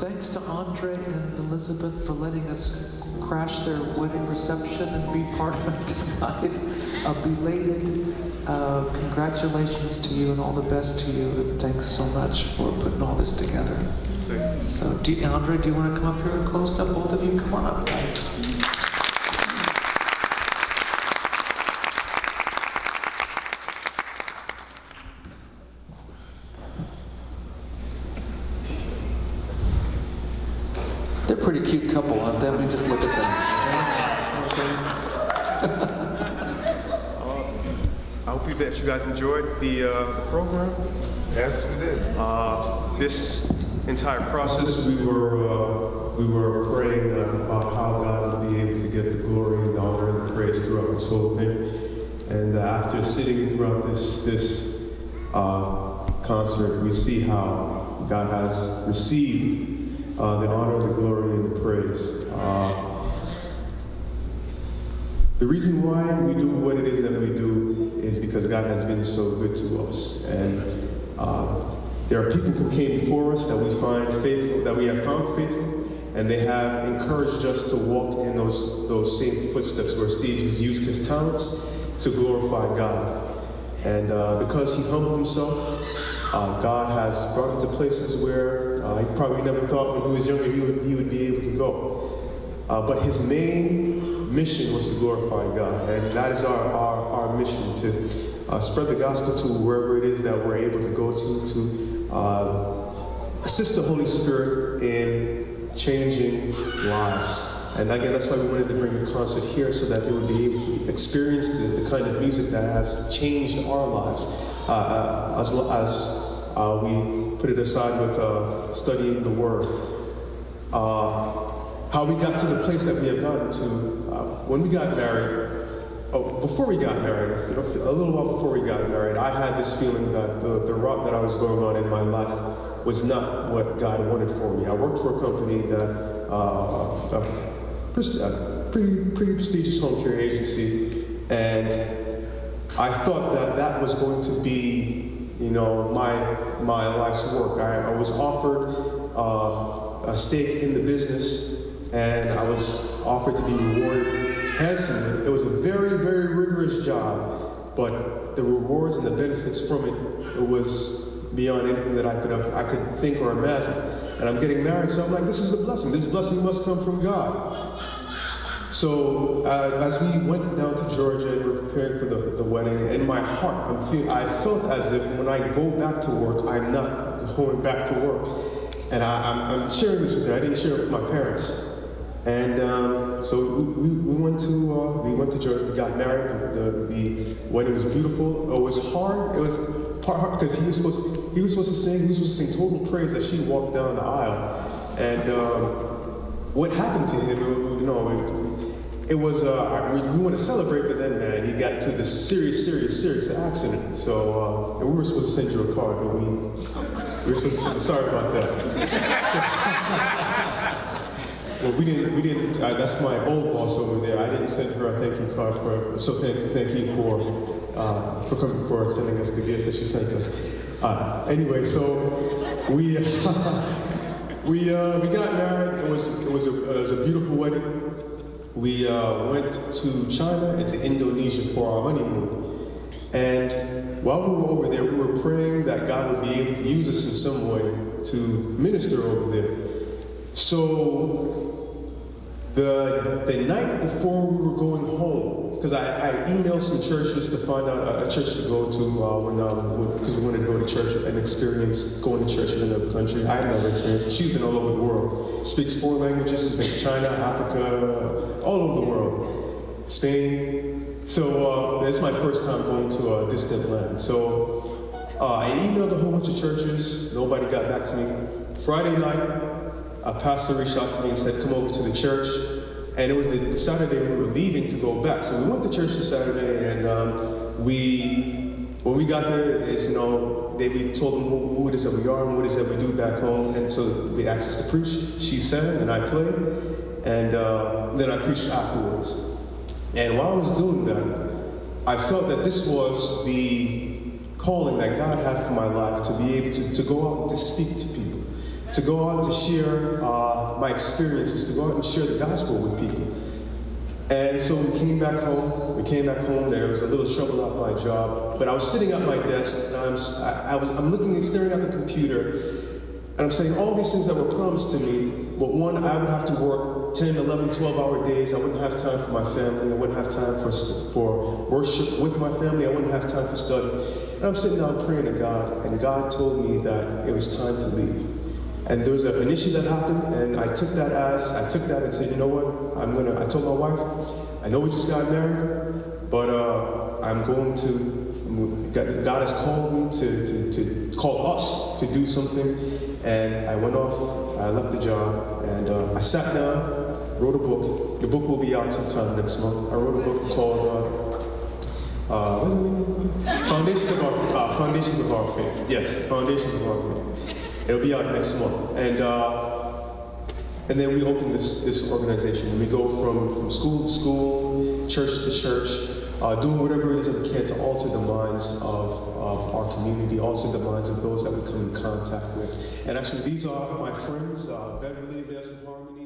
Thanks to Andre and Elizabeth for letting us crash their wedding reception and be part of it tonight. A belated congratulations to you and all the best to you, and thanks so much for putting all this together. So, Andre, do you want to come up here and close up? Both of you, come on up, guys. They're a pretty cute couple, aren't they? I mean, just look at them. I hope that you guys enjoyed the program. Yes, we did. This entire process, we were praying about how God would be able to get the glory and the honor and the praise throughout this whole thing. And after sitting throughout this concert, we see how God has received the honor, the glory, and the praise. The reason why we do what it is that we do is because God has been so good to us. And there are people who came before us that we find faithful, that we have found faithful, and they have encouraged us to walk in those same footsteps where Steve has used his talents to glorify God. And because he humbled himself, God has brought him to places where he probably never thought when he was younger he would be able to go. But his main mission was to glorify God, and that is our mission, to spread the gospel to wherever it is that we're able to go to assist the Holy Spirit in changing lives. And again, that's why we wanted to bring the concert here, so that they would be able to experience the kind of music that has changed our lives, as we put it aside with studying the Word. How we got to the place that we have gotten to when we got married. Before we got married, a little while before we got married, I had this feeling that the route that I was going on in my life was not what God wanted for me. I worked for a company that, a pretty prestigious home care agency, and I thought that was going to be, my life's work. I was offered a stake in the business, and I was offered to be rewarded handsomely. It was a very, very rigorous job, but the rewards and the benefits from it was beyond anything that I could think or imagine. And I'm getting married, so I'm like, this is a blessing. This blessing must come from God. So as we went down to Georgia and were preparing for the wedding, in my heart, I felt as if when I go back to work, I'm not going back to work. And I'm sharing this with you. I didn't share it with my parents. And so we went to Georgia. We got married. The wedding was beautiful. It was hard. It was hard because he was supposed to sing total praise as she walked down the aisle. And what happened to him? It was we want to celebrate, but then man, he got to this serious accident. So and we were supposed to send you a card, but we were supposed to send. Sorry about that. Well, we didn't. That's my old boss over there. I didn't send her a thank you card for. So thank you for sending us the gift that she sent us. Anyway, so we got married. It was a beautiful wedding. We went to China and to Indonesia for our honeymoon. And while we were over there, we were praying that God would be able to use us in some way to minister over there. So the night before we were going home, because I emailed some churches to find out a church to go to because we wanted to go to church and experience going to church in another country. I have never experienced, but she's been all over the world. Speaks 4 languages. She's been to China, Africa, all over the world. Spain. So it's my first time going to a distant land. So I emailed a whole bunch of churches. Nobody got back to me. Friday night, a pastor reached out to me and said, come over to the church. And it was the Saturday we were leaving to go back. So we went to church the Saturday, and when we got there, we told them who it is that we are and what it is that we do back home. And so they asked us to preach. She sang and I played, and then I preached afterwards. And while I was doing that, I felt that this was the calling that God had for my life, to be able to go out and to speak to people. to go out to share my experiences, to go out and share the gospel with people. And so we came back home. There was a little trouble at my job, but I was sitting at my desk, and I'm looking and staring at the computer, and I'm saying all these things that were promised to me. But one, I would have to work 10, 11, 12-hour days. I wouldn't have time for my family. I wouldn't have time for worship with my family. I wouldn't have time for study. And I'm sitting down praying to God, and God told me that it was time to leave. And there was an issue that happened, and I took that and said, you know what? I told my wife, I know we just got married, but God has called me to call us to do something. And I went off, I left the job, and I sat down, wrote a book. The book will be out sometime next month. I wrote a book called Foundations of Our Faith. Yes, Foundations of Our Faith. It'll be out next month. And then we open this organization, and we go from school to school, church to church, doing whatever it is that we can to alter the minds of our community, alter the minds of those that we come in contact with. And actually, these are my friends, Beverly, there's some Harmony.